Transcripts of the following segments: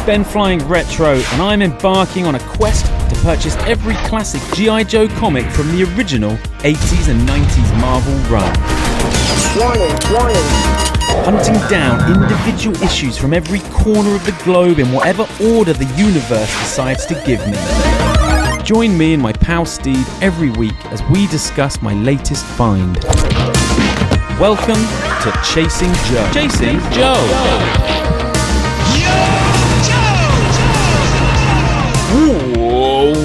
BenFlyingRetro, and I'm embarking on a quest to purchase every classic GI Joe comic from the original 80s and 90s Marvel run. Warning. Hunting down individual issues from every corner of the globe in whatever order the universe decides to give me. Join me and my pal Steve every week as we discuss my latest find. Welcome to Chasing Joe. Chasing Joe.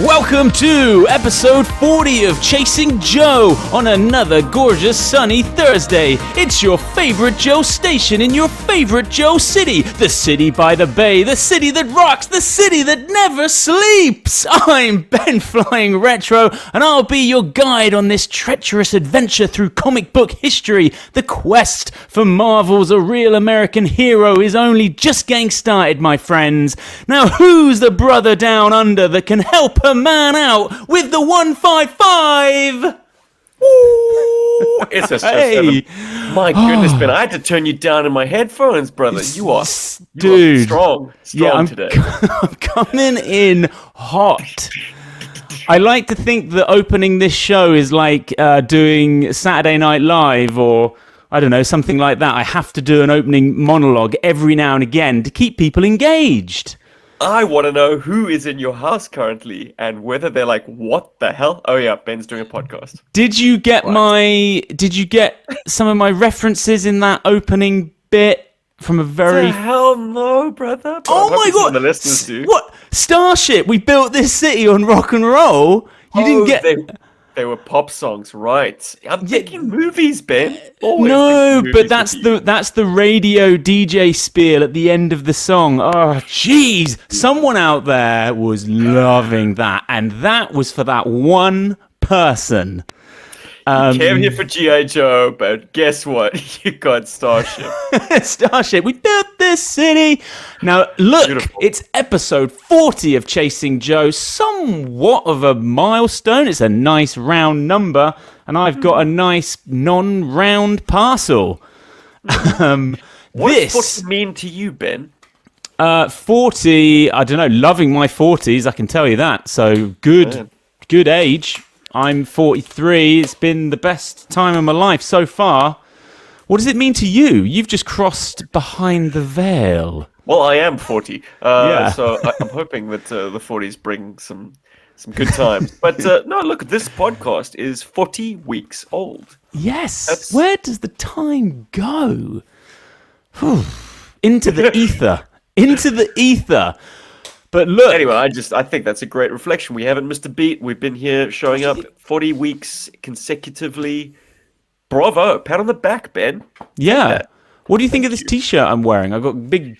Welcome to episode 40 of Chasing Joe on another gorgeous sunny Thursday. It's your favorite Joe station in your favorite Joe city. The city by the bay, the city that rocks, the city that never sleeps. I'm BenFlyingRetro, and I'll be your guide on this treacherous adventure through comic book history. The quest for Marvel's A Real American Hero is only just getting started, my friends. Now, who's the brother down under that can help a man out with the 155? Woo! It's a hey. My goodness, Ben, I had to turn you down in my headphones, brother. You are strong today. I'm coming in hot. I like to think that opening this show is like doing Saturday Night Live or, I don't know, something like that. I have to do an opening monologue every now and again to keep people engaged. I want to know who is in your house currently and whether they're like, what the hell? Oh yeah, Ben's doing a podcast. Did you get some of my references in that opening bit from a very... The hell no, brother. But oh my God. The listeners do. What? Starship, we built this city on rock and roll. You didn't get... They were pop songs, right? I'm thinking movies, Ben. No, but that's the radio DJ spiel at the end of the song. Oh, jeez. Someone out there was loving that, and that was for that one person. You came here for GI Joe, but guess what? You got Starship. Starship, we built this city. Now, look, beautiful. It's episode 40 of Chasing Joe. Somewhat of a milestone. It's a nice round number, and I've got a nice non-round parcel. What's 40 mean to you, Ben? 40, I don't know, loving my 40s, I can tell you that. So, good age. I'm 43. It's been the best time of my life so far. What does it mean to you? You've just crossed behind the veil. Well, I am 40. So I'm hoping that the 40s bring some good times. But no, look, this podcast is 40 weeks old. Yes. Where does the time go? Into the ether. Into the ether. But look. Anyway, I think that's a great reflection. We haven't missed a beat. We've been here showing up 40 weeks consecutively. Bravo. Pat on the back, Ben. Yeah. What do you think of this t-shirt I'm wearing? I've got big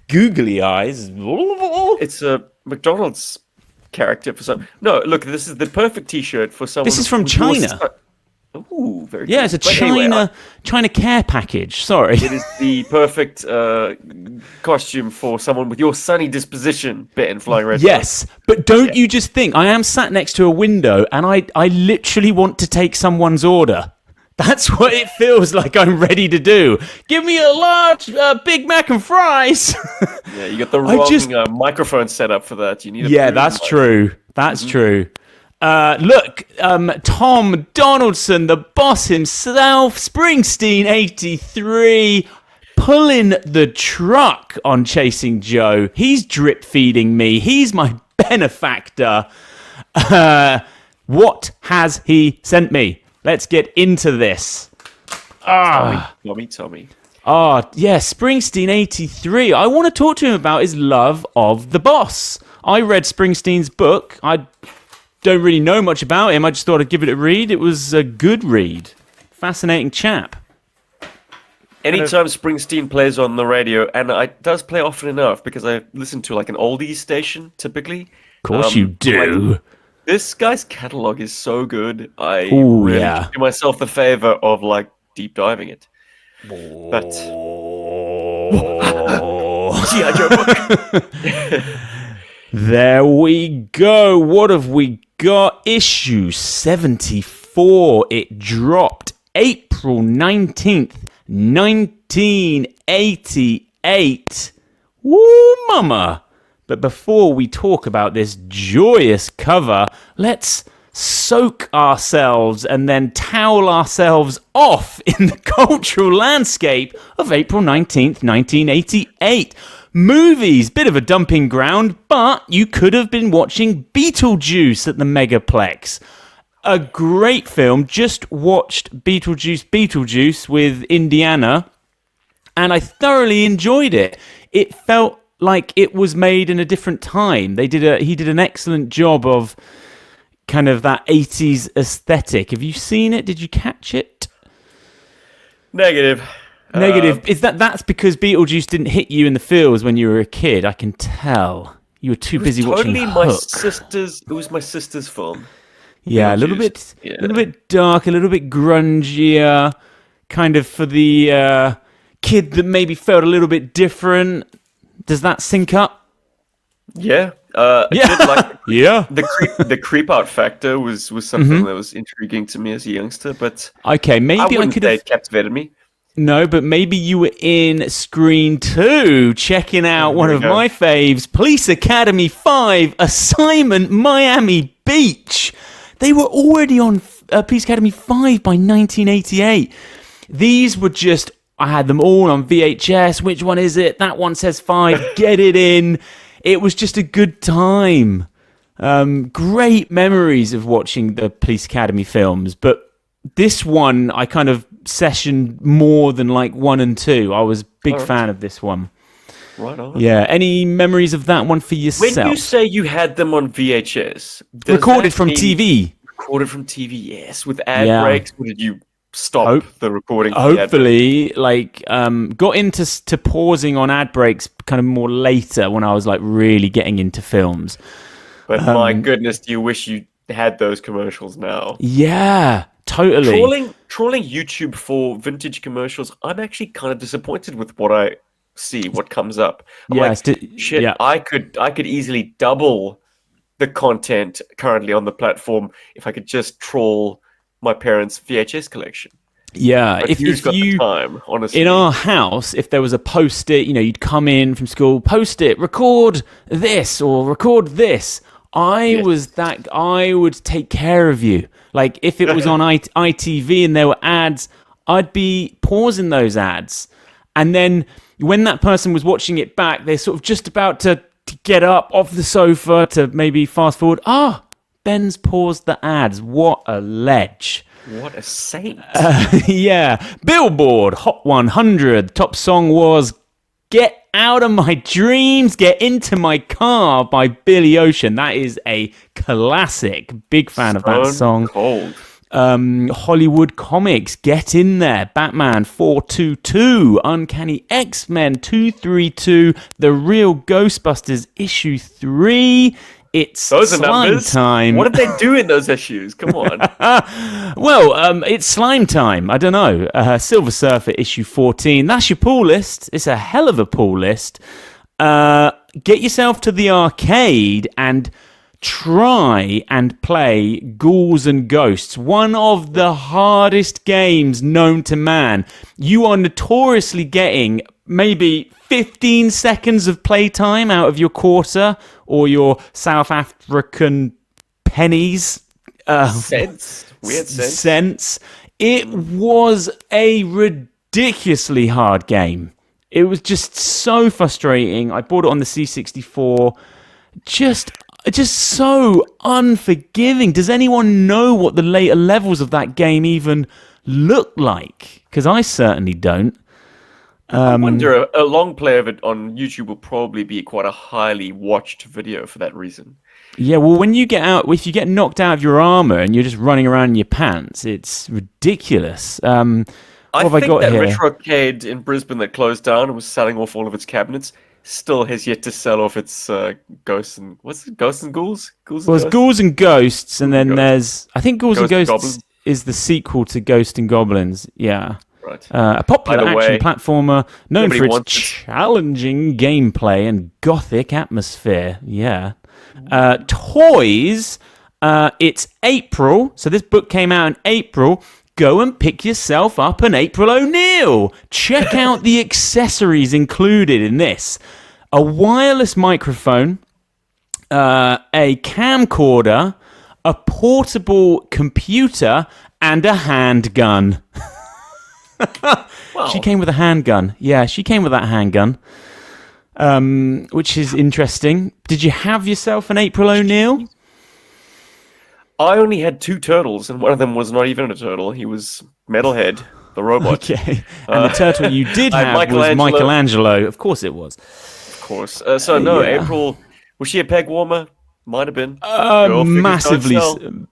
googly eyes. It's a McDonald's character for some. No, look, this is the perfect t-shirt for someone. This is from China. Ooh, very good. Yeah, it's a China care package. Sorry. It is the perfect costume for someone with your sunny disposition, BenFlyingRetro. Yes, but don't you just think, I am sat next to a window and I literally want to take someone's order. That's what it feels like I'm ready to do. Give me a large Big Mac and fries. Yeah, you got the wrong microphone set up for that. You need. That's true. That's true. Look, Tom Donaldson, the boss himself, Springsteen 83, pulling the truck on Chasing Joe. He's drip feeding me. He's my benefactor. What has he sent me? Let's get into this. Tommy. Oh, yeah, Springsteen 83. I want to talk to him about his love of the boss. I read Springsteen's book. I don't really know much about him. I just thought I'd give it a read. It was a good read. Fascinating chap. Anytime Springsteen plays on the radio, and it does play often enough because I listen to like an oldies station typically. Of course you do. Like, this guy's catalog is so good. I really do myself the favor of like deep diving it. But GI Joburg. There we go. What have we got? Issue 74. It dropped April 19th, 1988. Woo, mama! But before we talk about this joyous cover, let's soak ourselves and then towel ourselves off in the cultural landscape of April 19th, 1988. Movies, bit of a dumping ground, but you could have been watching Beetlejuice at the Megaplex. A great film. Just watched Beetlejuice with Indiana, and I thoroughly enjoyed it. It felt like it was made in a different time. He did an excellent job of kind of that 80s aesthetic. Have you seen it? Did you catch it? Negative. Is that's because Beetlejuice didn't hit you in the feels when you were a kid? I can tell. You were too busy watching Hook. It was my sister's film. Yeah, a little bit dark, a little bit grungier, kind of for the kid that maybe felt a little bit different. Does that sync up? Yeah. I did like yeah. The creep out factor was something that was intriguing to me as a youngster, but okay, maybe I could have captivated me. No, but maybe you were in Screen 2 checking out one of my faves, Police Academy 5, Assignment Miami Beach. They were already on Police Academy 5 by 1988. These were just, I had them all on VHS. Which one is it? That one says 5. Get it in. It was just a good time. Great memories of watching the Police Academy films. But this one, I kind of sessioned more than like 1 and 2. I was a big fan of this one. Right on. Yeah. Any memories of that one for yourself? When you say you had them on VHS, recorded from TV. Recorded from TV, yes, with ad breaks. Or did you stop the recording? Hopefully, got into pausing on ad breaks kind of more later when I was like really getting into films. But my goodness, do you wish you had those commercials now? Yeah, totally. Trawling YouTube for vintage commercials, I'm actually kind of disappointed with what I see, what comes up. I could easily double the content currently on the platform if I could just trawl my parents' VHS collection. Yeah, but if got the time, honestly. In our house, if there was a post-it, you'd come in from school, post-it, record this or record this. I would take care of you. Like if it was on ITV and there were ads, I'd be pausing those ads. And then when that person was watching it back, they're sort of just about to get up off the sofa to maybe fast forward. Ben's paused the ads. What a ledge. What a saint. Yeah. Billboard Hot 100. Top song was Get Out of My Dreams, Get Into My Car by Billy Ocean. That is a classic. Big fan of that song. Cold. Hollywood Comics, Get In There, Batman 422, Uncanny X-Men 232, The Real Ghostbusters issue 3. It's those are slime numbers. Time. What did they do in those issues? Come on. It's slime time. I don't know. Silver Surfer issue 14. That's your pull list. It's a hell of a pull list. Get yourself to the arcade and try and play Ghouls and Ghosts, one of the hardest games known to man. You are notoriously getting maybe 15 seconds of playtime out of your quarter or your South African pennies. Weird sense. It was a ridiculously hard game. It was just so frustrating. I bought it on the C64. Just so unforgiving. Does anyone know what the later levels of that game even look like? Because I certainly don't. I wonder, a long play of it on YouTube will probably be quite a highly watched video for that reason. Yeah, well, if you get knocked out of your armor and you're just running around in your pants, it's ridiculous. I think that Retrocade in Brisbane that closed down and was selling off all of its cabinets still has yet to sell off its Ghosts and Ghouls? It's Ghouls and Ghosts, and then there's, I think Ghouls and Ghosts is the sequel to Ghost and Goblins. Yeah. Right. A popular action platformer known for its challenging gameplay and gothic atmosphere. Yeah. Toys. It's April, so this book came out in April. Go and pick yourself up an April O'Neil. Check out the accessories included in this. a wireless microphone, a camcorder, a portable computer, and a handgun. Wow. She came with a handgun. Yeah, she came with that handgun, which is interesting. Did you have yourself an April O'Neil? I only had 2 turtles, and one of them was not even a turtle. He was Metalhead, the robot. Okay. And the turtle you did have was Michelangelo. Of course it was. Of course. April, was she a peg warmer? Might have been.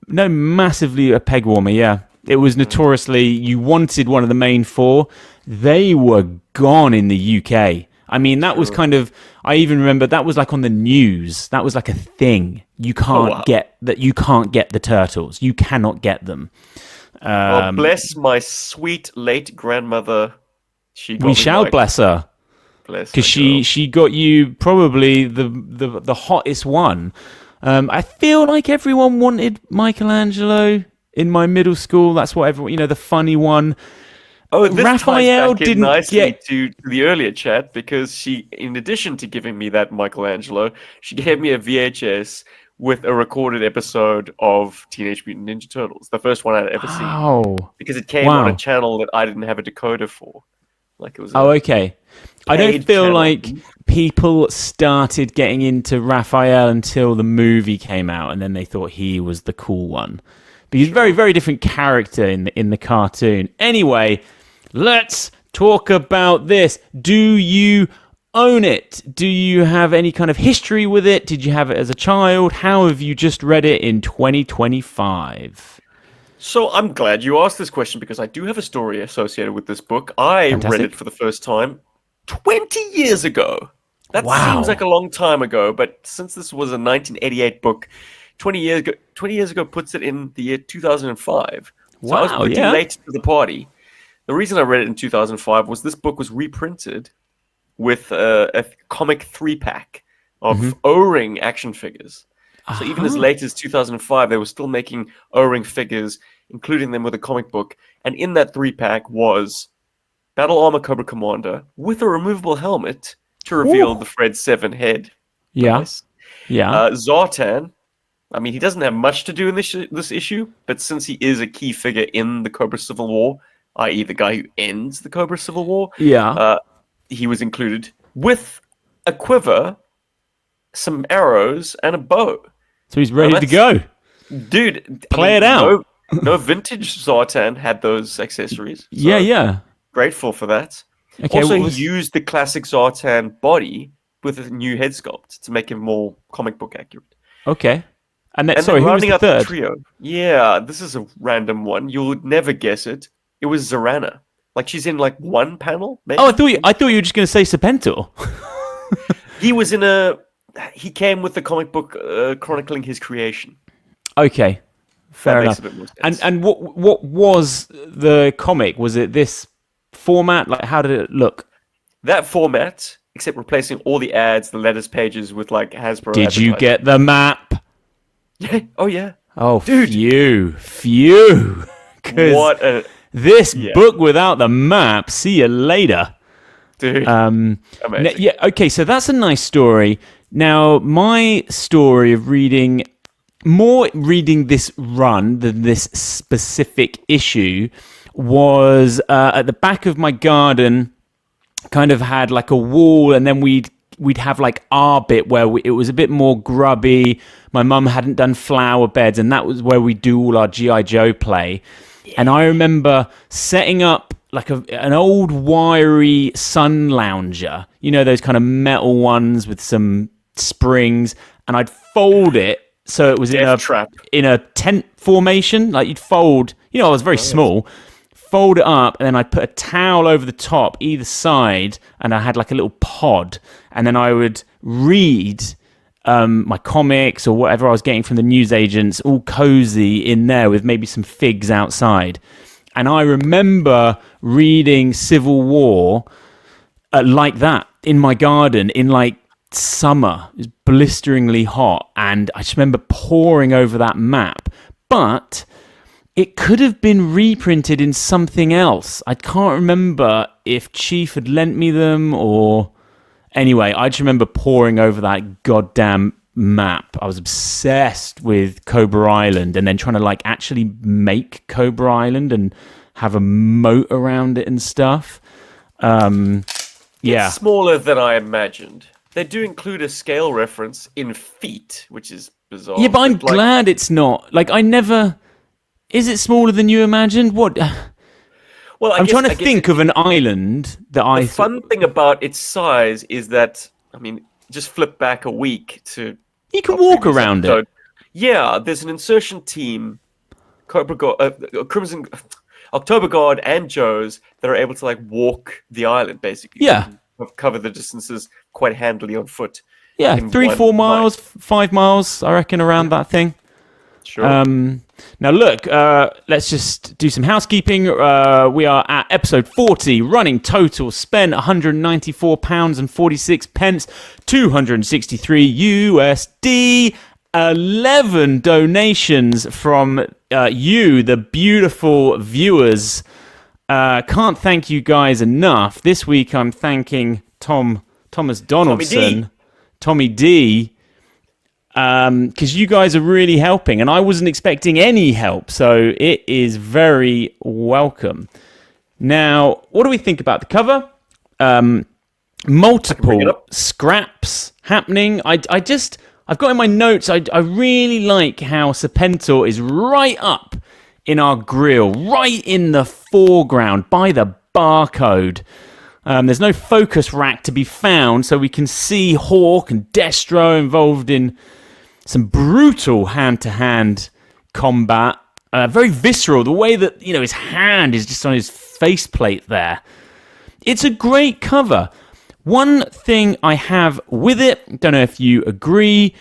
Massively a peg warmer, yeah. It was notoriously, you wanted one of the main 4. They were gone in the UK. I mean, that was kind of, I even remember that was like on the news. That was like a thing. You can't get that. You can't get the turtles. You cannot get them. Well, bless my sweet late grandmother. We shall bless her. Because she got you probably the hottest one. I feel like everyone wanted Michelangelo in my middle school. That's what everyone, the funny one. Oh, this Raphael ties back in nicely to the earlier chat, because she, in addition to giving me that Michelangelo, she gave me a VHS with a recorded episode of Teenage Mutant Ninja Turtles, the first one I'd ever seen, because it came on a channel that I didn't have a decoder for. Like it was. Okay. I don't feel like people started getting into Raphael until the movie came out, and then they thought he was the cool one. But he's a very, very different character in the cartoon. Anyway, let's talk about this. Do you own it? Do you have any kind of history with it? Did you have it as a child? How have you just read it in 2025? So I'm glad you asked this question, because I do have a story associated with this book. I read it for the first time 20 years ago. That seems like a long time ago, but since this was a 1988 book, 20 years ago puts it in the year 2005. So I was pretty late to the party. The reason I read it in 2005 was this book was reprinted with a comic 3-pack of O-ring action figures. So even as late as 2005, they were still making O-ring figures, including them with a comic book. And in that 3-pack was Battle Armor Cobra Commander with a removable helmet to reveal the Fred 7 head. Yeah. Nice. Yeah. Zartan. I mean, he doesn't have much to do in this issue, but since he is a key figure in the Cobra Civil War, i.e. the guy who ends the Cobra Civil War, he was included with a quiver, some arrows, and a bow. So he's ready to go. Dude, play it out. No vintage Zartan had those accessories. So yeah. Grateful for that. Okay, also, he used the classic Zartan body with a new head sculpt to make him more comic book accurate. Okay. And then who was the third? The trio. Yeah, this is a random one. You would never guess it. It was Zarana. Like, she's in like one panel, maybe? Oh, I thought you were just going to say Serpentor. He came with the comic book chronicling his creation. Okay, fair enough. And what was the comic? Was it this format? Like, how did it look? That format, except replacing all the ads, the letters pages with like Hasbro. Did you get the map? Yeah. Oh yeah. Oh, dude. Phew. This book without the map. See you later, dude. Yeah. Okay. So that's a nice story. Now, my story of reading this run than this specific issue was at the back of my garden. Kind of had like a wall, and then we'd have like our bit where it was a bit more grubby. My mum hadn't done flower beds, and that was where we do all our GI Joe play. Yeah. And I remember setting up like an old wiry sun lounger, those kind of metal ones with some springs, and I'd fold it so it was in a tent formation. Like you'd fold, I was very small. Fold it up, and then I'd put a towel over the top either side, and I had like a little pod, and then I would read my comics or whatever I was getting from the newsagents, all cozy in there with maybe some figs outside. And I remember reading Civil War like that in my garden in like summer. It was blisteringly hot, and I just remember poring over that map. But it could have been reprinted in something else. I can't remember if Chief had lent me them or Anyway, I just remember poring over that goddamn map. I was obsessed with Cobra Island, and then trying to like actually make Cobra Island and have a moat around it and stuff. It's smaller than I imagined. They do include a scale reference in feet, which is bizarre. Yeah, but I'm glad it's not. Like, I never... Is it smaller than you imagined? What? Well, I'm trying to think of an island that The fun thing about its size is that, I mean, just flip back a week to... You can walk around it. Yeah, there's an insertion team, Crimson... October Guard and Joe's that are able to like walk the island basically. Yeah. Cover the distances quite handily on foot. Yeah, 3-4 miles, 5 miles, I reckon, around that thing. Sure. Now look, let's just do some housekeeping. We are at episode 40, running total, spent £194.46, 263 USD. 11 donations from you, the beautiful viewers. Can't thank you guys enough. This week I'm thanking Thomas Donaldson, Tommy D, because you guys are really helping, and I wasn't expecting any help, so it is very welcome. Now, what do we think about the cover? Multiple scraps happening. I've got in my notes, I really like how Serpentor is right up in our grill, right in the foreground by the barcode. There's no focus rack to be found, so we can see Hawk and Destro involved in some brutal hand-to-hand combat. Very visceral, the way that his hand is just on his faceplate there. It's a great cover. One thing I have with it, don't know if you agree,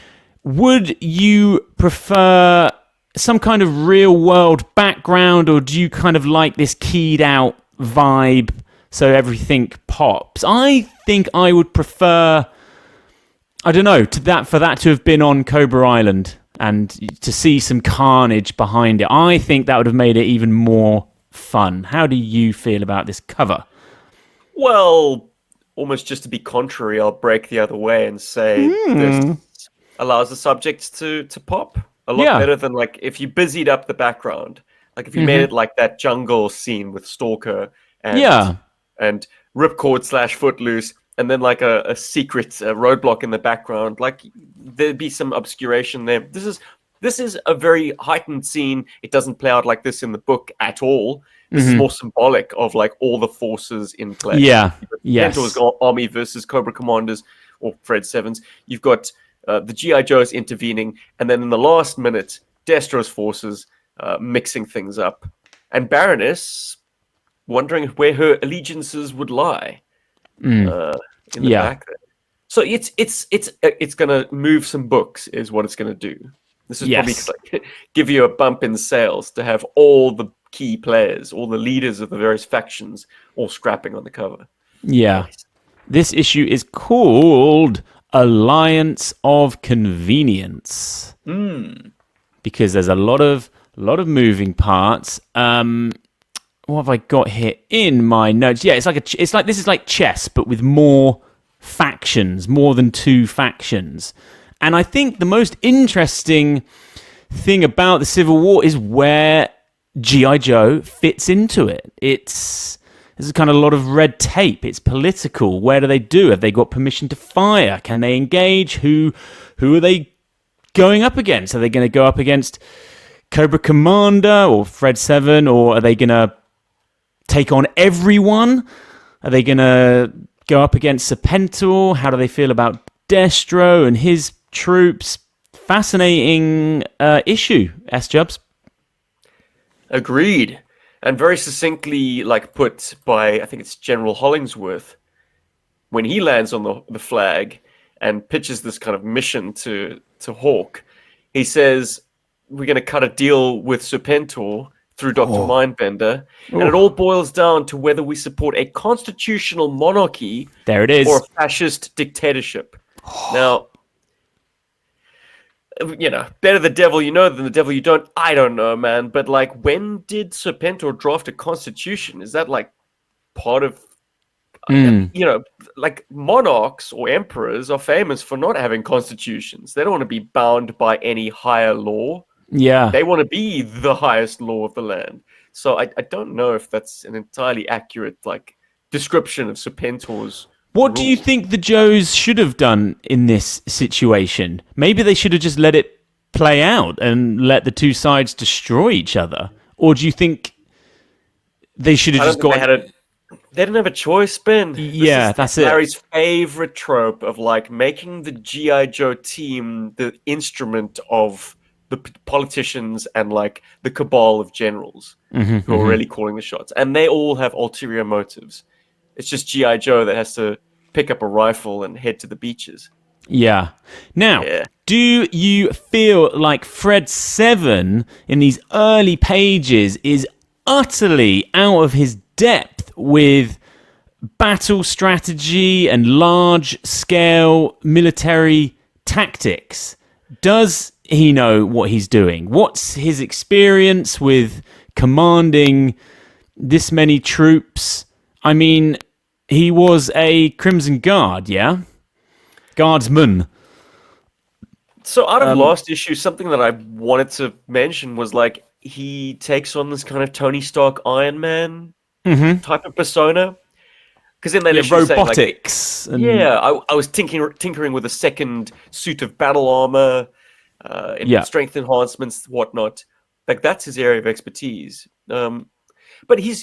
would you prefer some kind of real-world background, or do you kind of like this keyed-out vibe so everything pops? I think I would prefer, I don't know, for that to have been on Cobra Island and to see some carnage behind it. I think that would have made it even more fun. How do you feel about this cover? Well, almost just to be contrary, I'll break the other way and say this allows the subjects to pop a lot better than like if you busied up the background. Like if you made it like that jungle scene with Stalker and Ripcord / Footloose, and then like a secret roadblock in the background, like there'd be some obscuration there. This is a very heightened scene. It doesn't play out like this in the book at all. This is more symbolic of like all the forces in play. Yeah. Yes. Mentor's army versus Cobra Commanders or Fred Sevens. You've got the GI Joes intervening, and then in the last minute, Destro's forces mixing things up, and Baroness wondering where her allegiances would lie in the back there. So it's gonna move some books, is what it's gonna do. This is probably like, give you a bump in sales to have all the key players, all the leaders of the various factions, all scrapping on the cover. Yeah. Nice. This issue is called Alliance of Convenience. Because there's a lot of moving parts. What have I got here in my notes? Yeah, this is like chess, but with more factions, more than 2 factions. And I think the most interesting thing about the Civil War is where G.I. Joe fits into it. There's kind of a lot of red tape. It's political. Where do they do? Have they got permission to fire? Can they engage? Who are they going up against? Are they going to go up against Cobra Commander or Fred 7, or are they going to take on everyone? Are they going to go up against Serpentor? How do they feel about Destro and his troops? Fascinating issue, S-Jubs. Agreed. And very succinctly, like put by, I think it's General Hollingsworth, when he lands on the flag and pitches this kind of mission to Hawk, he says, we're going to cut a deal with Serpentor through Dr. Mindbender, and it all boils down to whether we support a constitutional monarchy there it is, or a fascist dictatorship. Now, better the devil you know than the devil you don't. I don't know, man. But like, when did Serpentor draft a constitution? Is that like part of You know, like monarchs or emperors are famous for not having constitutions. They don't want to be bound by any higher law. Yeah. They want to be the highest law of the land. So I don't know if that's an entirely accurate like description of Serpentor's What do you rule. think the Joes should have done in this situation? Maybe they should have just let it play out and let the two sides destroy each other. Or do you think they should have just gone... They didn't have a choice, Ben. Yeah, that's it. Larry's favorite trope of like making the GI Joe team the instrument of the politicians and like the cabal of generals who are really calling the shots, and they all have ulterior motives. It's just GI Joe that has to pick up a rifle and head to the beaches. Yeah. Now, do you feel like Fred 7 in these early pages is utterly out of his depth with battle strategy and large-scale military tactics? Does he know what he's doing? What's his experience with commanding this many troops? I mean, he was a Crimson Guard, yeah? Guardsman. So out of last issue, something that I wanted to mention was like he takes on this kind of Tony Stark Iron Man type of persona. Because in that issue, robotics. Saying, like, I was tinkering with a second suit of battle armor, strength enhancements, whatnot. Like that's his area of expertise. But he's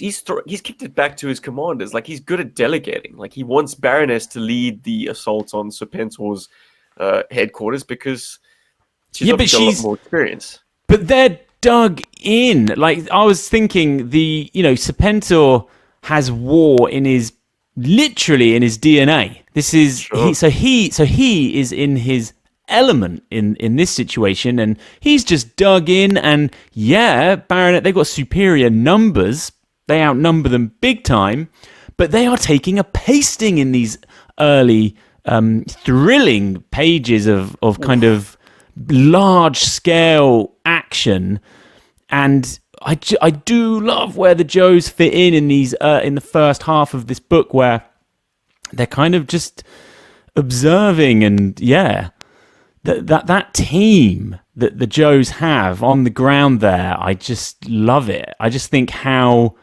kicked it back to his commanders. Like he's good at delegating. Like he wants Baroness to lead the assault on Serpentor's headquarters because she's got a lot more experience. But they're dug in. Like I was thinking, Serpentor has war literally in his DNA. This is he is in his element in this situation, and he's just dug in. And Baronet, they've got superior numbers, they outnumber them big time, but they are taking a pasting in these early thrilling pages of kind of large scale action. And I do love where the Joes fit in these in the first half of this book, where they're kind of just observing, and that team that the Joes have on the ground there, I just love it. I just think how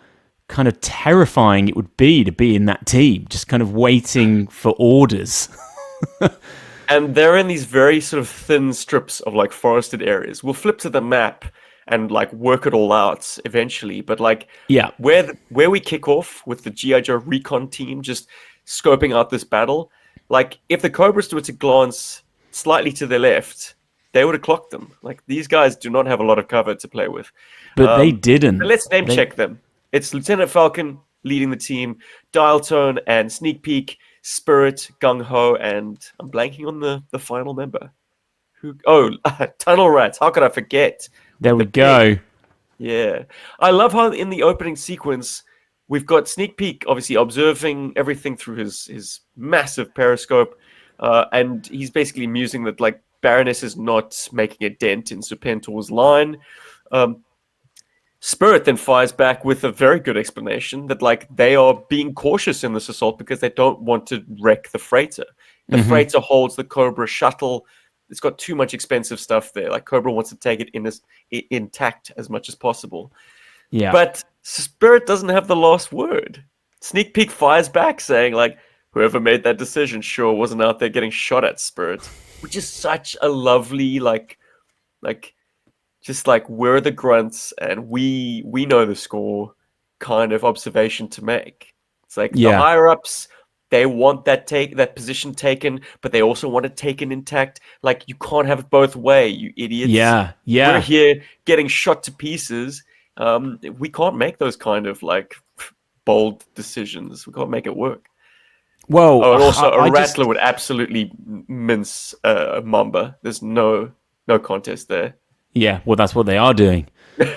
kind of terrifying it would be to be in that team, just kind of waiting for orders. And they're in these very sort of thin strips of like forested areas. We'll flip to the map and like work it all out eventually. But like, where we kick off with the GI Joe recon team just scoping out this battle, like if the Cobras were to glance slightly to the left, they would have clocked them. Like these guys do not have a lot of cover to play with. But they didn't. But let's check them. It's Lieutenant Falcon leading the team, Dial Tone and Sneak Peek, Spirit, Gung Ho, and I'm blanking on the final member. Tunnel Rats. How could I forget? There we go. Yeah. I love how in the opening sequence, we've got Sneak Peek obviously observing everything through his massive periscope. And he's basically musing that like Baroness is not making a dent in Serpentor's line. Spirit then fires back with a very good explanation that like they are being cautious in this assault because they don't want to wreck the freighter. The freighter holds the Cobra shuttle. It's got too much expensive stuff there. Like Cobra wants to take it intact as much as possible. Yeah. But Spirit doesn't have the last word. Sneak Peek fires back saying like, whoever made that decision sure wasn't out there getting shot at, Spirit. Which is such a lovely just like we're the grunts and we know the score kind of observation to make. It's like the higher ups, they want that position taken, but they also want it taken intact. Like you can't have it both way, you idiots. Yeah. We're here getting shot to pieces. We can't make those kind of like bold decisions. We can't make it work. Well, and also a Rattler would absolutely mince Mamba. There's no contest there. Yeah, well, that's what they are doing. Yep.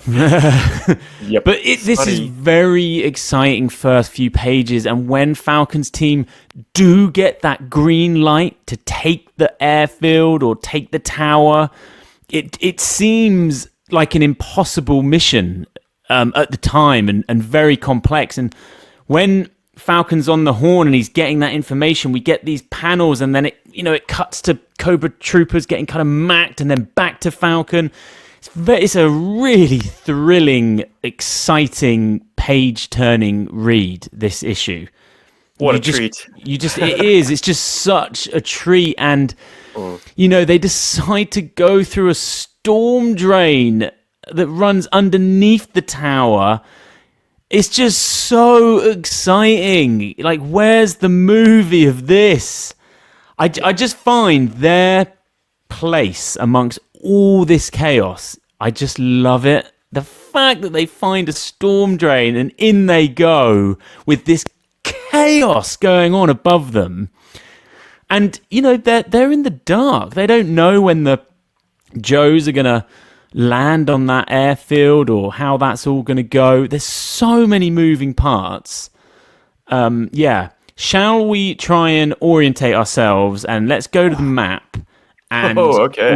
But this is very exciting first few pages, and when Falcon's team do get that green light to take the airfield or take the tower, it seems like an impossible mission at the time and very complex. And when Falcon's on the horn and he's getting that information, we get these panels, and then it cuts to Cobra Troopers getting kind of macked, and then back to Falcon. It's a really thrilling, exciting, page-turning read, this issue. What a treat. It is. It's just such a treat. And, they decide to go through a storm drain that runs underneath the tower. It's just so exciting. Like, where's the movie of this? I just find their place amongst all this chaos. I just love it. The fact that they find a storm drain and in they go with this chaos going on above them. And, they're in the dark. They don't know when the Joes are going to land on that airfield or how that's all going to go. There's so many moving parts. Shall we try and orientate ourselves, and let's go to the map, and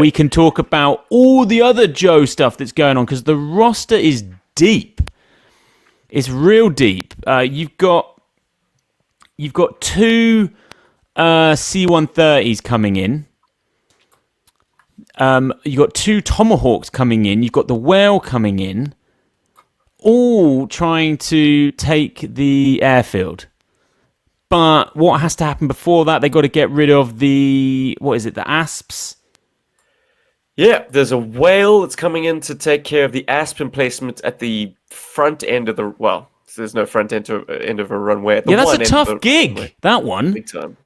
we can talk about all the other Joe stuff that's going on, because the roster is deep. It's real deep. You've got two C-130s coming in. You've got two Tomahawks coming in. You've got the Whale coming in, all trying to take the airfield. But what has to happen before that? They've got to get rid of the Asps? Yeah, there's a Whale that's coming in to take care of the Asp emplacement at the front end of the... Well, there's no front end of a runway. That's a tough gig, runway. That one. Big time.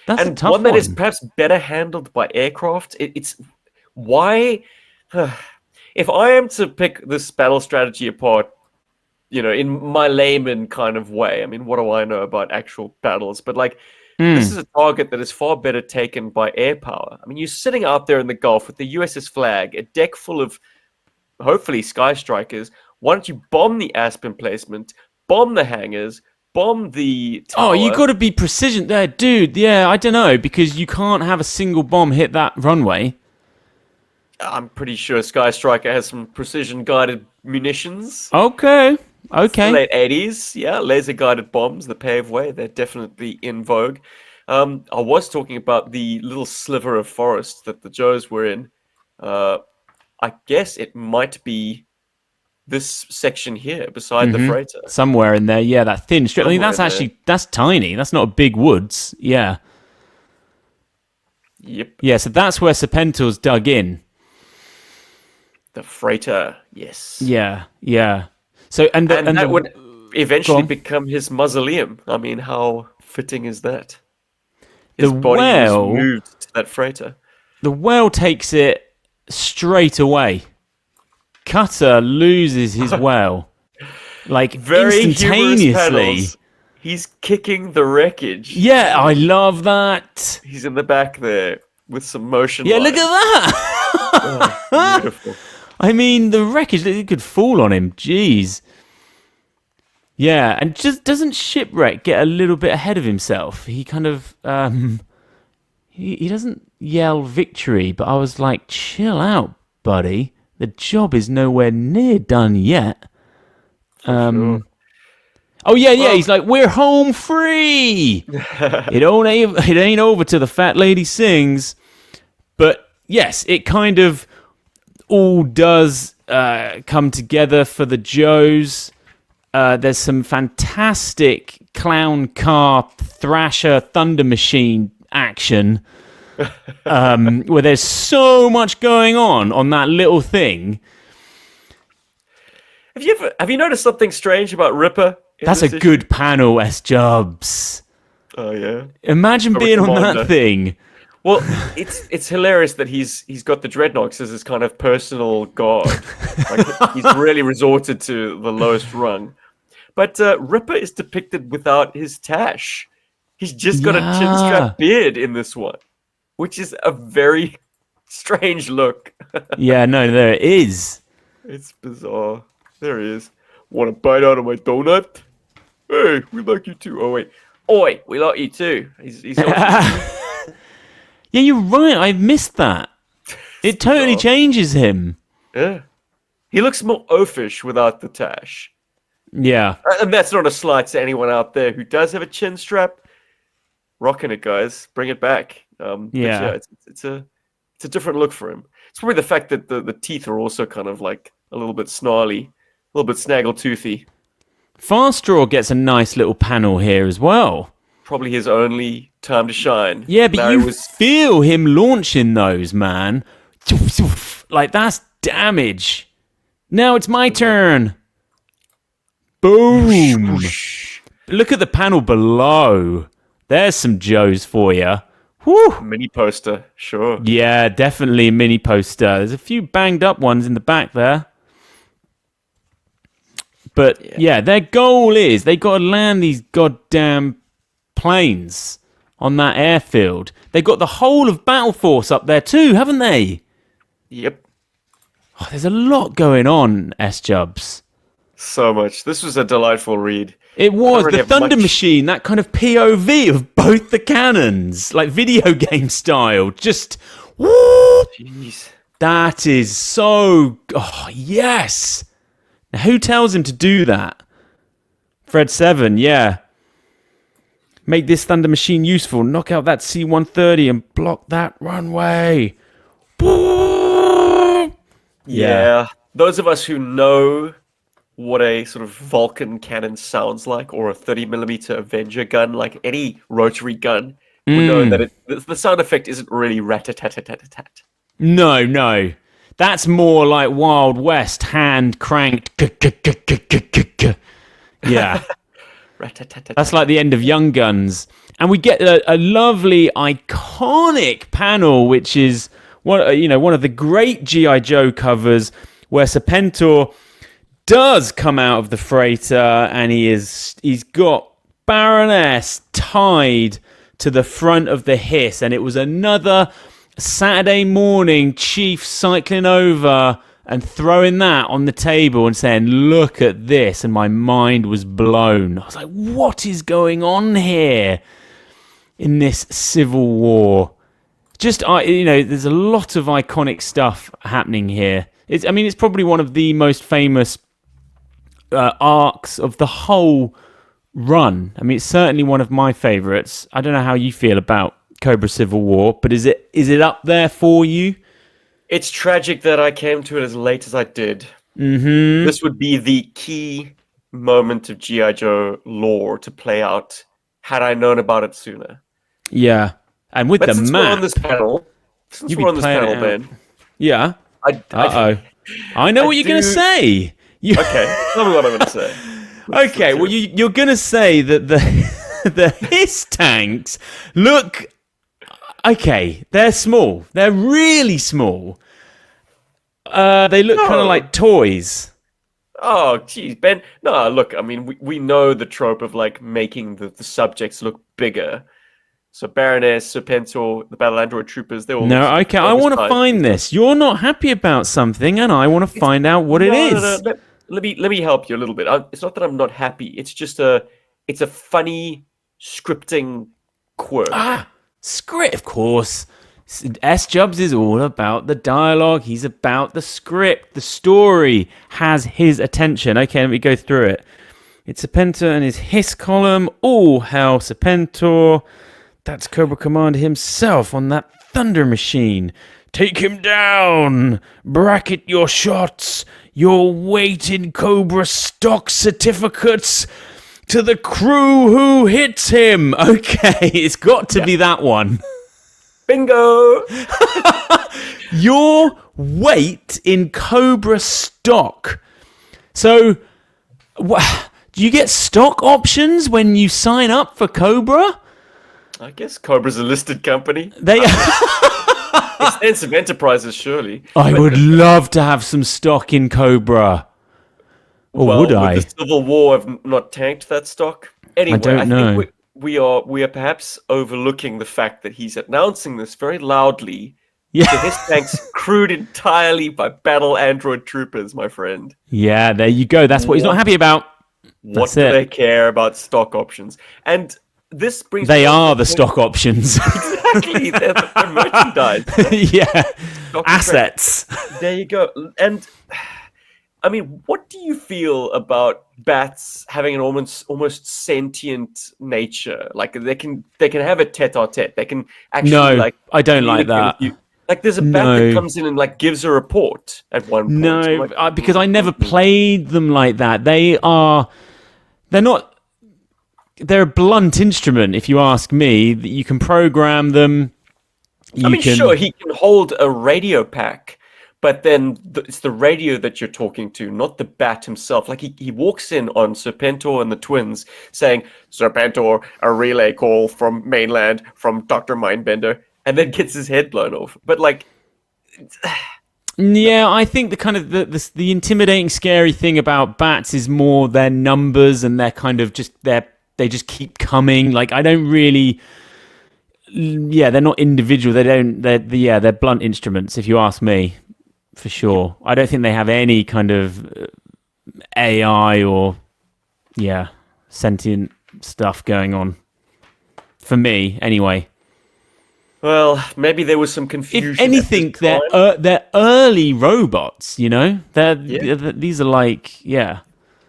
That's and a tough one that is perhaps better handled by aircraft. It's why... if I am to pick this battle strategy apart, in my layman kind of way, I mean, what do I know about actual battles? But this is a target that is far better taken by air power. I mean, you're sitting out there in the Gulf with the USS Flag, a deck full of, hopefully, Sky Strikers. Why don't you bomb the Asp emplacement, bomb the hangars, bomb the tower? Oh, you got to be precision there, dude. Yeah, I don't know, because you can't have a single bomb hit that runway. I'm pretty sure Sky Striker has some precision-guided munitions. Okay. Late 80s, yeah, laser-guided bombs, the paveway, they're definitely in vogue. I was talking about the little sliver of forest that the Joes were in. I guess it might be this section here beside the freighter. Somewhere in there, yeah, that thin strip. I mean, that's tiny. That's not a big woods. Yeah. Yep. Yeah, so that's where Serpentor's dug in. The freighter, yes. Yeah. So and that would eventually become his mausoleum. I mean, how fitting is that? His body was moved to that freighter. The Whale takes it straight away. Cutter loses his Whale, very instantaneously. He's kicking the wreckage. Yeah, I love that. He's in the back there with some motion. Yeah, look at that. Beautiful. I mean, the wreckage, it could fall on him. Jeez. Yeah, and just doesn't Shipwreck get a little bit ahead of himself? He kind of, he doesn't yell victory, but I was like, chill out, buddy. The job is nowhere near done yet. Sure. Oh, yeah, he's like, we're home free. It ain't over till the fat lady sings. But, yes, it kind of all does come together for the Joes. There's some fantastic clown car thrasher thunder machine action where there's so much going on that little thing. Have you noticed something strange about Ripper? That's a good panel, S-Jubs. Oh yeah. Imagine being on that thing. Well, it's hilarious that he's got the Dreadnoks as his kind of personal god. He's really resorted to the lowest rung. But Ripper is depicted without his tash. He's just got a chin strap beard in this one, which is a very strange look. Yeah, no, there it is. It's bizarre. There he is. Want to bite out of my donut? Hey, we like you too. Oh wait, oi, we like you too. He's Yeah, you're right. I missed that. It totally changes him. Yeah. He looks more oafish without the tash. Yeah. And that's not a slight to anyone out there who does have a chin strap. Rocking it, guys. Bring it back. But yeah, it's a different look for him. It's probably the fact that the teeth are also kind of like a little bit snarly, a little bit snaggle-toothy. Fast Draw gets a nice little panel here as well. Probably his only time to shine. Yeah, but feel him launching those, man. Like, that's damage. Now it's my turn. Boom. Look at the panel below. There's some Joes for you. Whew. Mini poster, sure. Yeah, definitely a mini poster. There's a few banged up ones in the back there. But yeah, their goal is they got to land these goddamn planes on that airfield. They got the whole of Battle Force up there too, haven't they? Yep. Oh, there's a lot going on, S-Jubs. So much. This was a delightful read. It was. The Thunder Machine, that kind of POV of both the cannons, like video game style. Just, woo! Jeez. That is so... Oh, yes! Now, who tells him to do that? Fred 7, yeah. Make this Thunder Machine useful. Knock out that C-130 and block that runway. Yeah. Those of us who know what a sort of Vulcan cannon sounds like, or a 30mm Avenger gun, like any rotary gun, we know that the sound effect isn't really rat-a-tat-a-tat-a-tat. No. That's more like Wild West, hand cranked. Yeah. That's like the end of Young Guns. And we get a lovely, iconic panel, which is one of the great GI Joe covers, where Serpentor does come out of the freighter, and he's got Baroness tied to the front of the Hiss, and it was another Saturday morning Chief cycling over and throwing that on the table and saying, look at this, and my mind was blown. I was like, what is going on here in this Civil War? Just, there's a lot of iconic stuff happening here. It's probably one of the most famous arcs of the whole run. I mean, it's certainly one of my favorites. I don't know how you feel about Cobra Civil War, but is it up there for you? It's tragic that I came to it as late as I did. Mm-hmm. This would be the key moment of GI Joe lore to play out had I known about it sooner. Yeah, and with the map. We're on this panel. Since we're on this panel, Ben. Yeah. I know what you're going to say. Okay, tell me what I'm going to say. Okay, well, you're going to say that the Hiss tanks look... Okay, they're small. They're really small. They look kind of like toys. Oh, geez, Ben. No, look, I mean, we know the trope of, like, making the subjects look bigger. So Baroness, Serpentor, the Battle Android Troopers, they all... No, okay, I want to find this. You're not happy about something, and I want to find out what it is. No. Let me help you a little bit. It's not that I'm not happy. It's just it's a funny scripting quirk. Script, of course. S-Jubs is all about the dialogue. He's about the script. The story has his attention. Okay, let me go through it. It's Serpentor and his Hiss column. All hail Serpentor. That's Cobra Commander himself on that Thunder Machine. Take him down. Bracket your shots. Your weighted Cobra stock certificates to the crew who hits him. Okay, it's got to be that one. Bingo! Your weight in Cobra stock. So, do you get stock options when you sign up for Cobra? I guess Cobra's a listed company. They Extensive enterprises, surely. I would love to have some stock in Cobra. Or would I? Would the Civil War have not tanked that stock? Anyway, I think we are perhaps overlooking the fact that he's announcing this very loudly. Yeah. So his tanks crewed entirely by battle android troopers, my friend. Yeah, there you go. That's what he's not happy about. What do they care about stock options? And this brings... They are the stock options. Exactly. They're merchandise. Yeah. Assets. There you go. And I mean, what do you feel about bats having an almost sentient nature? Like they can have a tete-a-tete. They can actually No, like I don't like communicate with that. you. Like there's a bat that No. comes in and like gives a report at one point. I'm No, like, because I never played them like that. They're not, they're a blunt instrument, if you ask me. You can program them. Sure, he can hold a radio pack, but then it's the radio that you're talking to, not the bat himself. Like he walks in on Serpentor and the twins saying, Serpentor, a relay call from mainland from Dr. Mindbender, and then gets his head blown off. But like... Yeah, I think the kind of the intimidating, scary thing about bats is more their numbers and their kind of just they just keep coming. Like I don't really, yeah, they're not individual. They're blunt instruments. If you ask me, for sure. I don't think they have any kind of AI or sentient stuff going on. For me, anyway. Well, maybe there was some confusion. If anything, they're early robots. You know, these are like Yeah,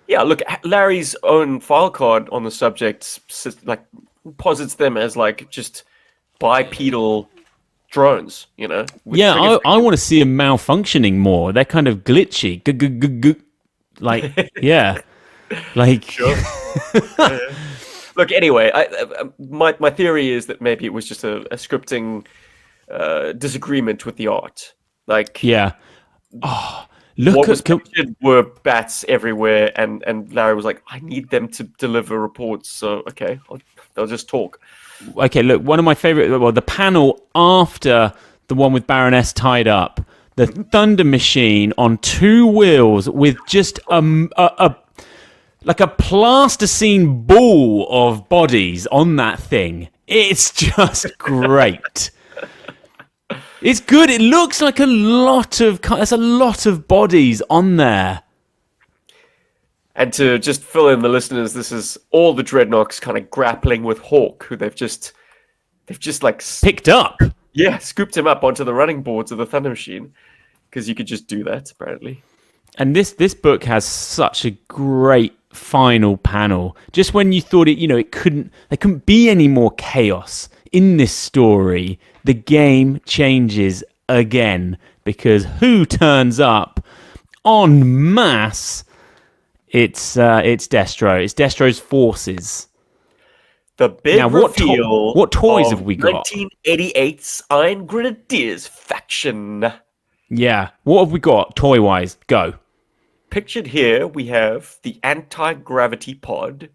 look, Larry's own file card on the subject like posits them as like just bipedal drones. You know. Yeah, I want to see them malfunctioning more. They're kind of glitchy. Like yeah, like. Sure. Look, anyway, my theory is that maybe it was just a scripting disagreement with the art. Like, yeah. Oh, look what was pictured were bats everywhere, and Larry was like, I need them to deliver reports, so okay, they'll just talk. Okay, look, one of my favorite, the panel after the one with Baroness tied up, the Thunder Machine on two wheels with just like a plasticine ball of bodies on that thing. It's just great. It's good. It looks like there's a lot of bodies on there. And to just fill in the listeners, this is all the Dreadnoks kind of grappling with Hawk, who they've just like picked up. Yeah, scooped him up onto the running boards of the Thunder Machine, because you could just do that apparently. And this book has such a great final panel. Just when you thought there couldn't be any more chaos in this story, the game changes again, because who turns up en masse? It's Destro. It's Destro's forces. The big reveal. What toys have we got? 1988's Iron Grenadiers faction. Yeah. What have we got toy-wise? Go. Pictured here, we have the anti-gravity pod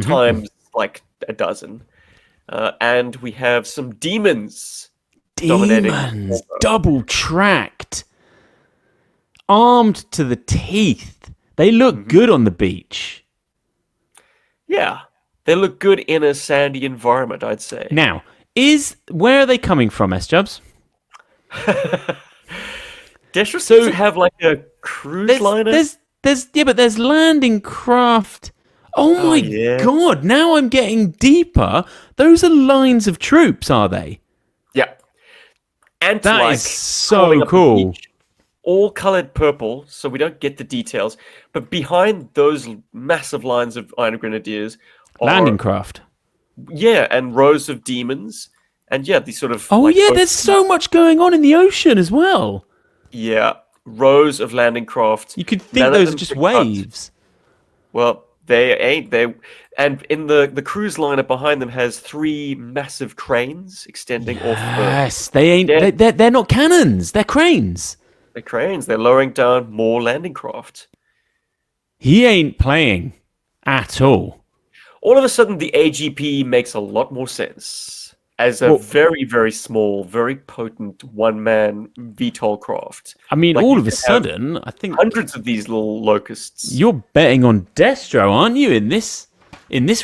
times like a dozen. And we have some demons. Demons. Double-tracked. Armed to the teeth. They look good on the beach. Yeah. They look good in a sandy environment, I'd say. Now, where are they coming from, S-Jubs? Destro seems to have like a cruise liner. There's landing craft. Oh my god! Now I'm getting deeper. Those are lines of troops, are they? Yeah. And that is so cool. All colored purple, so we don't get the details. But behind those massive lines of Iron Grenadiers, landing craft. Yeah, and rows of demons, and these sort of. Oh there's so much going on in the ocean as well. Yeah, rows of landing craft. You could think those are just waves. Well, they ain't. And in the cruise liner behind them has three massive cranes extending off. Yes, they ain't. They're not cannons. They're cranes. They're cranes. They're lowering down more landing craft. He ain't playing at all. All of a sudden, the AGP makes a lot more sense as a very, very small, very potent one-man VTOL craft. I mean, all of a sudden, I think hundreds of these little locusts. You're betting on Destro, aren't you? In this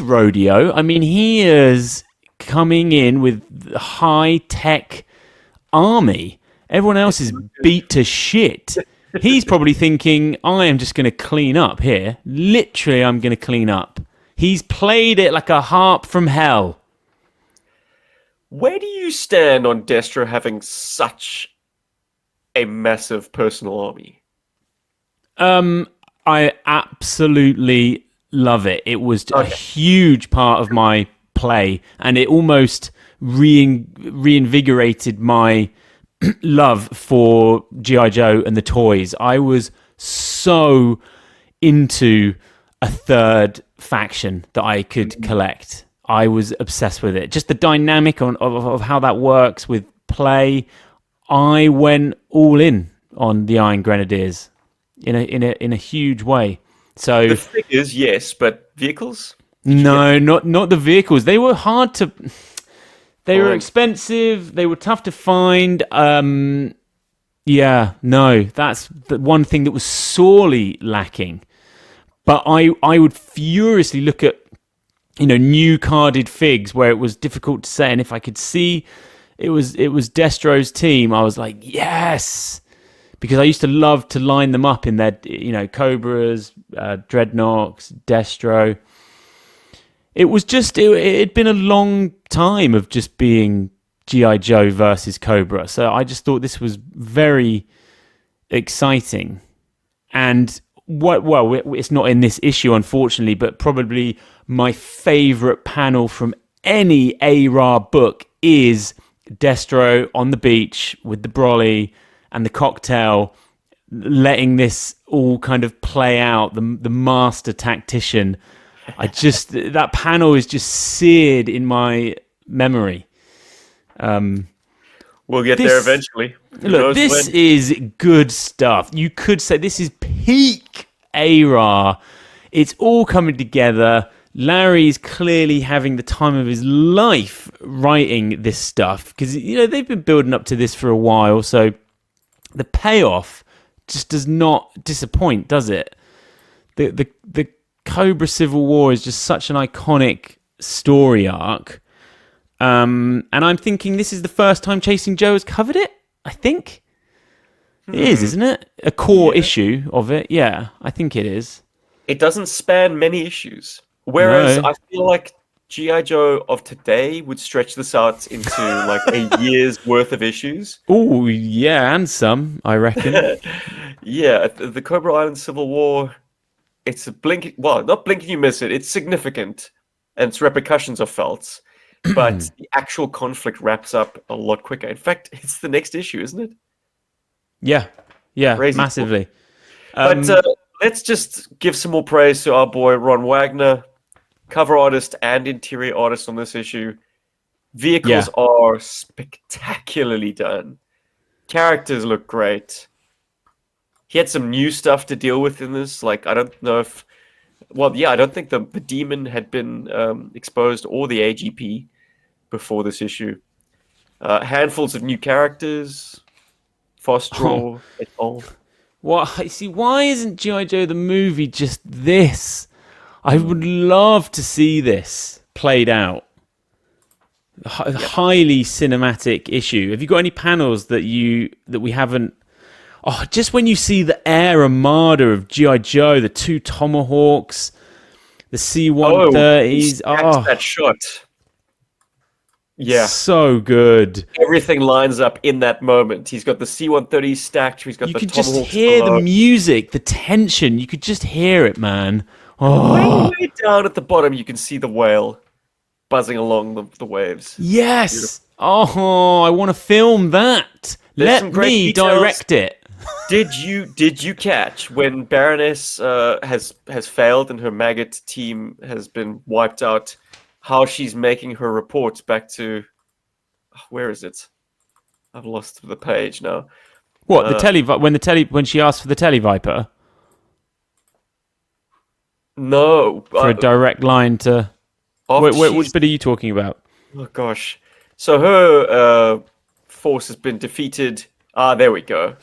rodeo, I mean, he is coming in with high-tech army. Everyone else is beat to shit. He's probably thinking, I am just going to clean up here. Literally, I'm going to clean up. He's played it like a harp from hell. Where do you stand on Destro having such a massive personal army? I absolutely love it. It was a huge part of my play, and it almost reinvigorated my love for GI Joe and the toys. I was so into a third faction that I could collect. I was obsessed with it. Just the dynamic of how that works with play. I went all in on the Iron Grenadiers in a huge way. So the figures, yes, but vehicles? No, not the vehicles. They were hard to. They were expensive. They were tough to find. Yeah, no, that's the one thing that was sorely lacking. But I would furiously look at, new carded figs where it was difficult to say, and if I could see it was Destro's team, I was like, yes, because I used to love to line them up in their, Cobras, Dreadnoks, Destro. It was just, it'd been a long time of just being GI Joe versus Cobra, so I just thought this was very exciting. And it's not in this issue, unfortunately, but probably my favorite panel from any ARA book is Destro on the beach with the brolly and the cocktail, letting this all kind of play out, the master tactician. That panel is just seared in my memory. We'll get there eventually. Look, this is good stuff. You could say this is peak ARA. It's all coming together. Larry's clearly having the time of his life writing this stuff because, they've been building up to this for a while. So the payoff just does not disappoint, does it? The Cobra Civil War is just such an iconic story arc. And I'm thinking this is the first time Chasing Joe has covered it, I think. It is, isn't it? A core issue of it. Yeah, I think it is. It doesn't span many issues. Whereas I feel like GI Joe of today would stretch this out into like a year's worth of issues. Oh, yeah, and some, I reckon. Yeah, the Cobra Island Civil War, it's not blinking you miss it. It's significant, and its repercussions are felt. But the actual conflict wraps up a lot quicker. In fact, it's the next issue, isn't it? Yeah, crazy massively. But let's just give some more praise to our boy Ron Wagner, cover artist and interior artist on this issue. Vehicles are spectacularly done. Characters look great. He had some new stuff to deal with in this. Like, I don't know if... I don't think the Demon had been exposed, or the AGP, before this issue. Handfuls of new characters. Fosdraw et al. Why isn't G.I. Joe the movie just this? I would love to see this played out. Highly cinematic issue. Have you got any panels that we haven't... Oh, just when you see the air armada of G.I. Joe, the two Tomahawks, the C-130s. That shot. Yeah. So good. Everything lines up in that moment. He's got the C-130 stacked. He's got the Tomahawks. You could just hear the music, the tension. You could just hear it, man. Oh. Way down at the bottom, you can see the whale buzzing along the waves. Yes. Beautiful. Oh, I want to film that. Let me direct it. Did you catch when Baroness has failed and her maggot team has been wiped out, how she's making her reports back to... Where is it? I've lost the page now. What, when she asked for the Televiper? No. For a direct line to... Which bit are you talking about? Oh, gosh. So her force has been defeated. There we go.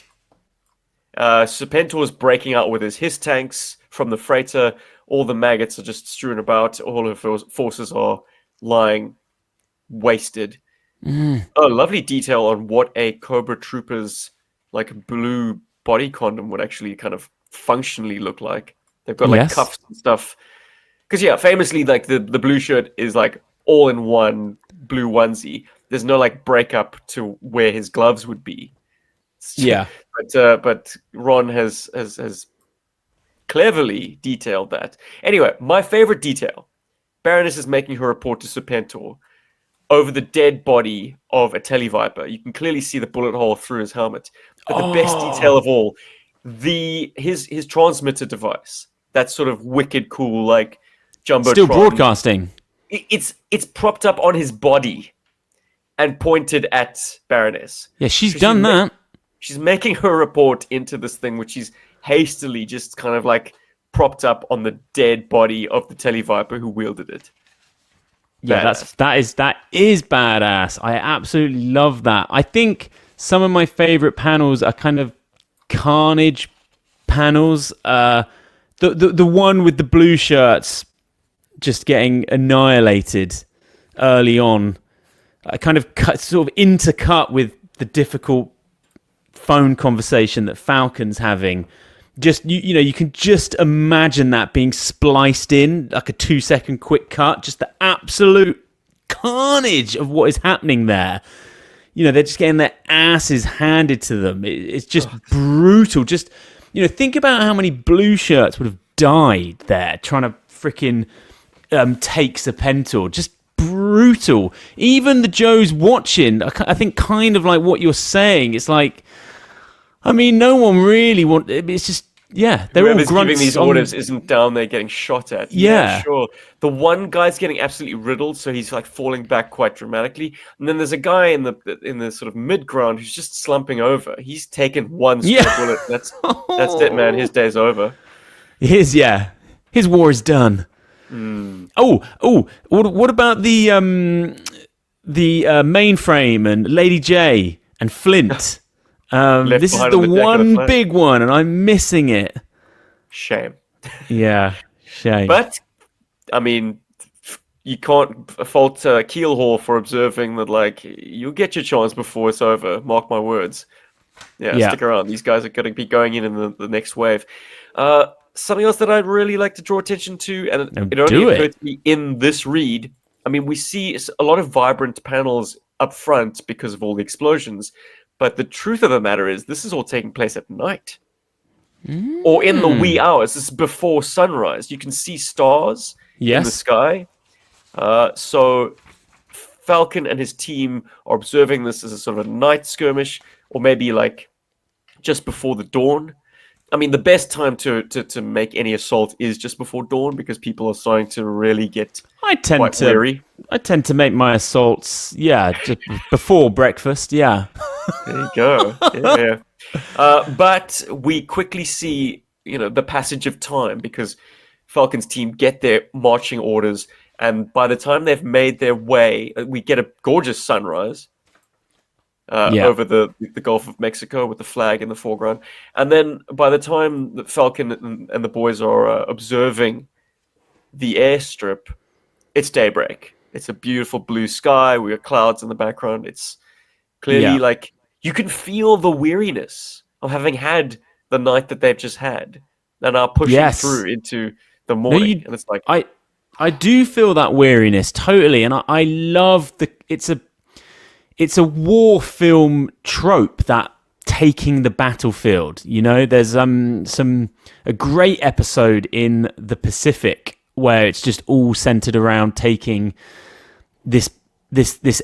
Serpentor is breaking out with his tanks from the freighter. All the maggots are just strewn about. All her forces are lying wasted. Oh, lovely detail on what a Cobra Trooper's like blue body condom would actually kind of functionally look like. They've got like cuffs and stuff. Because famously, like the blue shirt is like all in one blue onesie. There's no like breakup to where his gloves would be. Yeah. But Ron has cleverly detailed that. Anyway, my favorite detail. Baroness is making her report to Serpentor over the dead body of a Televiper. You can clearly see the bullet hole through his helmet. But the best detail of all, his transmitter device. That sort of wicked cool, like, jumbotron. Still broadcasting. It's propped up on his body and pointed at Baroness. Yeah, she's done that. She's making her report into this thing, which she's hastily just kind of like propped up on the dead body of the Televiper who wielded it. Yeah, that is badass. I absolutely love that. I think some of my favorite panels are kind of Carnage panels. The one with the blue shirts just getting annihilated early on. Kind of sort of intercut with the difficult phone conversation that Falcon's having. Just you can just imagine that being spliced in like a 2-second quick cut. Just the absolute carnage of what is happening there. They're just getting their asses handed to them. It's just brutal. Just think about how many blue shirts would have died there trying to freaking take Serpentor. Just brutal. Even the Joes watching, I think, kind of like what you're saying. It's like, I mean, no one really it's just, they're Whoever's all grunts giving these orders isn't down there getting shot at. Yeah, sure. The one guy's getting absolutely riddled, so he's like falling back quite dramatically. And then there's a guy in the sort of mid ground who's just slumping over. He's taken one straight bullet. That's it, man. His day's over. His war is done. What about the mainframe and Lady J and Flint? This is the one big one, and I'm missing it. Shame. Yeah, shame. But, I mean, you can't fault Keelhaul for observing that, like, you'll get your chance before it's over. Mark my words. Yeah. Stick around. These guys are going to be going in the next wave. Something else that I'd really like to draw attention to, and it only occurred to me in this read. I mean, we see a lot of vibrant panels up front because of all the explosions. But the truth of the matter is, this is all taking place at night. Or in the wee hours. This is before sunrise. You can see stars in the sky. So Falcon and his team are observing this as a sort of a night skirmish, or maybe like just before the dawn. I mean, the best time to make any assault is just before dawn, because people are starting to really get quite weary. I tend to make my assaults, just before breakfast, There you go. Yeah. But we quickly see, the passage of time, because Falcon's team get their marching orders, and by the time they've made their way, we get a gorgeous sunrise over the Gulf of Mexico with the flag in the foreground. And then by the time that Falcon and the boys are observing the airstrip, it's daybreak. It's a beautiful blue sky. We got clouds in the background. It's clearly like you can feel the weariness of having had the night that they've just had, and are pushing through into the morning. And it's like I do feel that weariness totally, and I love it's a war film trope, that taking the battlefield. There's a great episode in the Pacific where it's just all centered around taking this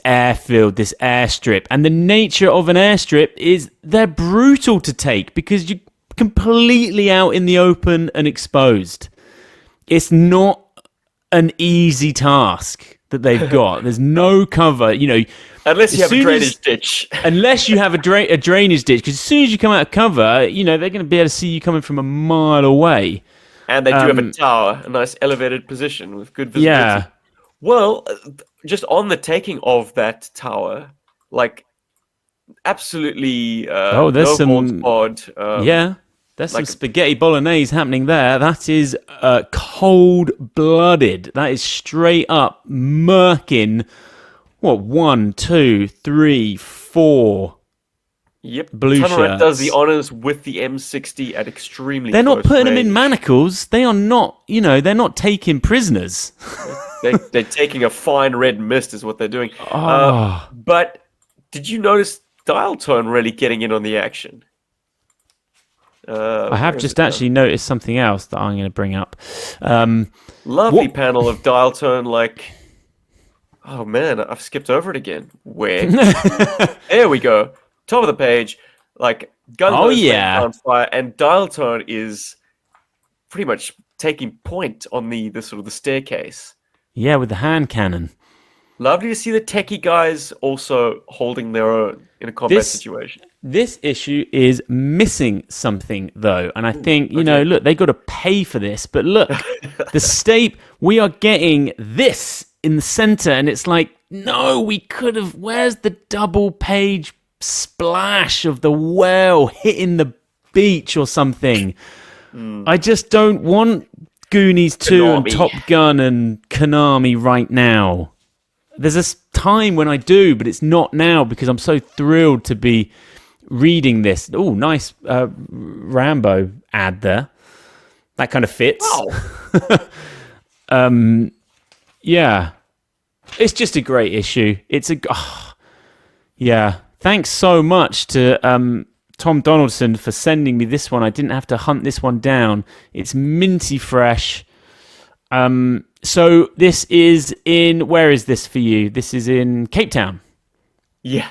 airfield, this airstrip. And the nature of an airstrip is they're brutal to take because you're completely out in the open and exposed. It's not an easy task that they've got. There's no cover, unless you have a drainage ditch. Unless you have a drainage ditch, because as soon as you come out of cover, they're going to be able to see you coming from a mile away. And they do have a tower, a nice elevated position with good visibility. Yeah. Well, just on the taking of that tower, like, absolutely there's some there's some spaghetti bolognese happening there. That is cold-blooded. That is straight up murking. What, 1, 2, 3, 4 Yep. blue shirts. does the honors with the M60 at extremely They're not putting range. them in manacles. They are not, they're not taking prisoners. They're taking a fine red mist is what they're doing. But did you notice dial tone really getting in on the action? I have just actually noticed something else that I'm going to bring up. Lovely panel of dial tone, like... Oh, man, I've skipped over it again. Where? There we go. Top of the page. Like, gun on fire, and dial tone is pretty much taking point on the sort of the staircase. Yeah, with the hand cannon. Lovely to see the techie guys also holding their own in a combat situation. This issue is missing something, though. And I think, look, they got to pay for this. But look, we are getting this in the center. And it's like, no, we could have. Where's the double page splash of the whale hitting the beach or something? I just don't want Goonies 2 and Top Gun and Konami right now. There's a time when I do, but it's not now because I'm so thrilled to be reading this. Oh, nice Rambo ad there. That kind of fits. Wow. Yeah. It's just a great issue. Yeah. Thanks so much to Tom Donaldson for sending me this one. I didn't have to hunt this one down. It's minty fresh. So this is where is this for you? This is in Cape Town. Yeah.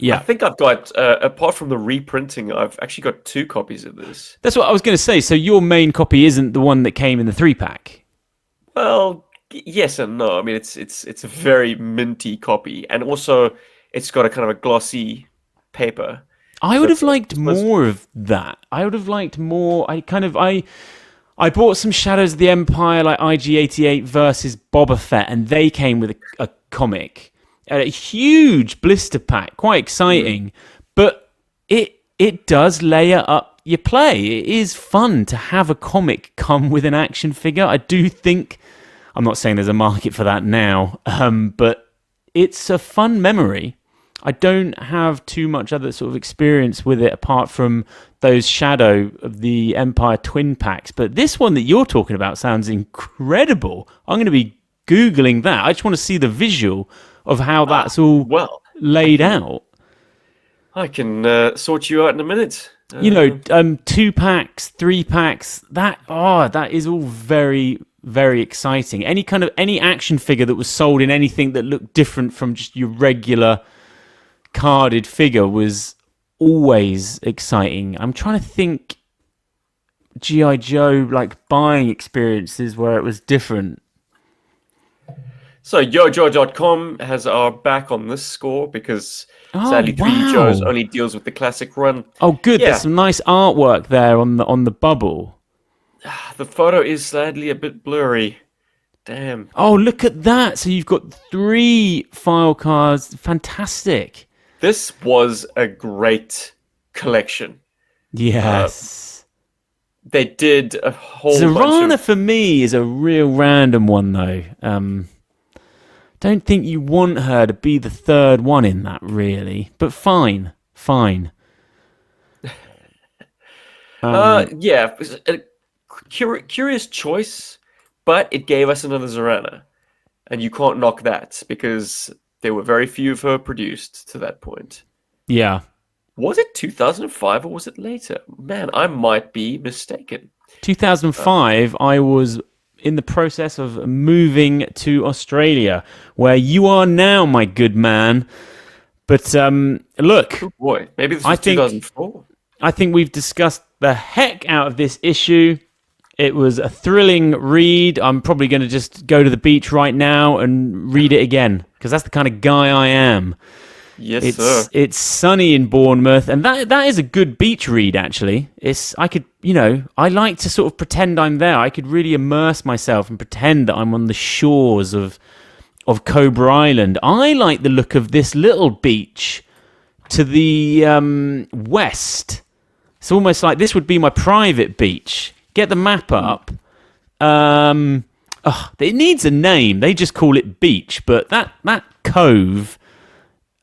I think I've got, apart from the reprinting, I've actually got 2 copies of this. That's what I was going to say. So your main copy isn't the one that came in the 3-pack? Well, yes and no. I mean, it's a very minty copy. And also, it's got a kind of a glossy paper. I would have liked more of that. I would have liked more. I bought some Shadows of the Empire, like IG-88 versus Boba Fett, and they came with a comic, a huge blister pack, quite exciting. But it does layer up your play. It is fun to have a comic come with an action figure. I do think, I'm not saying there's a market for that now, but it's a fun memory. I don't have too much other sort of experience with it apart from those Shadow of the Empire twin packs. But this one that you're talking about sounds incredible. I'm going to be Googling that. I just want to see the visual of how that's all laid out. I can sort you out in a minute. 2 packs, 3 packs. That is all very, very exciting. Any action figure that was sold in anything that looked different from just your regular carded figure was always exciting. I'm trying to think GI Joe like buying experiences where it was different. So YoJo.com has our back on this score because sadly 3D Joe's only deals with the classic run. Oh good, there's some nice artwork there on the bubble. The photo is sadly a bit blurry. Damn. Oh, look at that. So you've got 3 file cards. Fantastic. This was a great collection. Yes. They did a whole Zorana for me is a real random one, though. Don't think you want her to be the 3rd one in that, really. But fine. Yeah. A curious choice, but it gave us another Zorana. And you can't knock that because there were very few of her produced to that point. Yeah. Was it 2005 or was it later? Man, I might be mistaken. 2005, I was in the process of moving to Australia, where you are now, my good man. But look. Good boy. Maybe this was 2004. I think we've discussed the heck out of this issue. It was a thrilling read. I'm probably going to just go to the beach right now and read it again, because that's the kind of guy I am. Yes, sir. It's sunny in Bournemouth, and that is a good beach read, actually. I like to sort of pretend I'm there. I could really immerse myself and pretend that I'm on the shores of Cobra Island. I like the look of this little beach to the west. It's almost like this would be my private beach. Get the map up. It needs a name. They just call it beach, but that cove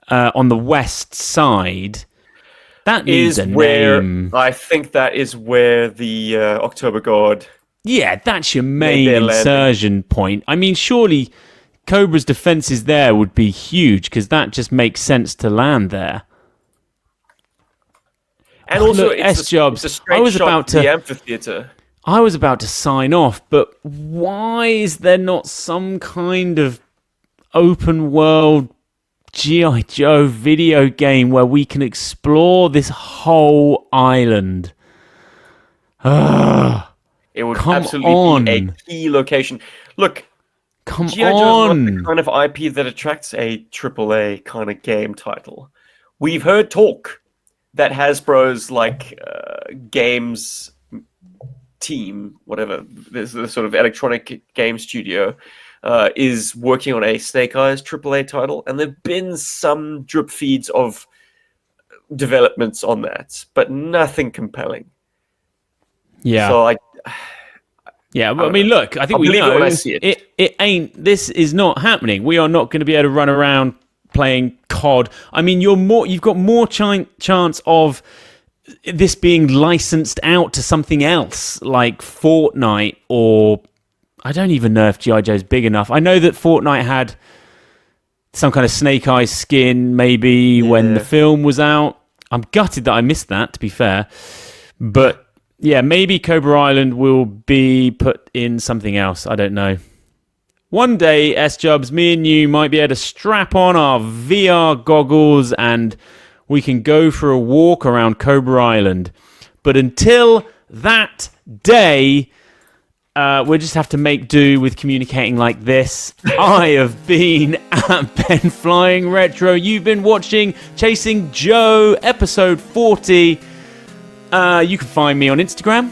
on the west side, that needs a name. I think that is where the October Guard. Yeah, that's your main insertion point. I mean, surely Cobra's defenses there would be huge because that just makes sense to land there. And also, look, S-Jobs, it's a straight shot to the amphitheater. I was about to sign off, but why is there not some kind of open world GI Joe video game where we can explore this whole island? It would absolutely be a key location. Look, GI Joe is not the kind of IP that attracts a AAA kind of game title. We've heard talk that Hasbro's games team, whatever, there's the sort of electronic game studio, is working on a Snake Eyes AAA title, and there've been some drip feeds of developments on that, but nothing compelling. Yeah. So I mean, look, I think we know when I see it. It ain't. This is not happening. We are not going to be able to run around playing COD. I mean, you've got more chance of this being licensed out to something else like Fortnite, or I don't even know if G.I. Joe's big enough. I know that Fortnite had some kind of Snake Eyes skin maybe when the film was out. I'm gutted that I missed that, to be fair. But yeah, maybe Cobra Island will be put in something else. I don't know. One day, S-Jubs, me and you might be able to strap on our VR goggles and we can go for a walk around Cobra Island. But until that day, we'll just have to make do with communicating like this. I have been at BenFlyingRetro. You've been watching Chasing Joe, episode 40. You can find me on Instagram.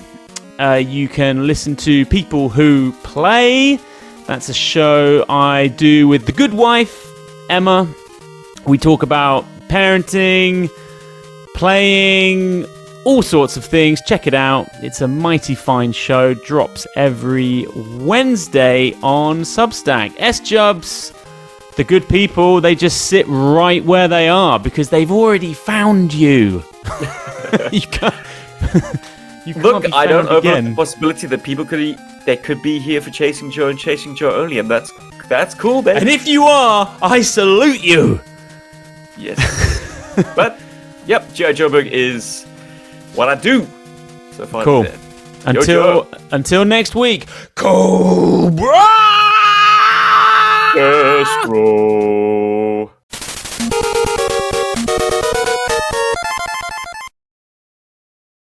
You can listen to People Who Play. That's a show I do with the good wife, Emma. We talk about parenting, playing, all sorts of things. Check it out. It's a mighty fine show. Drops every Wednesday on Substack. S-Jubs, the good people, they just sit right where they are because they've already found you. You can't Look, I don't overlook the possibility that people could be here for Chasing Joe and Chasing Joe only, and that's cool, man. And if you are, I salute you. Yes. But, yep, GI Joburg is what I do. So fine. Cool. Until next week, Cobra!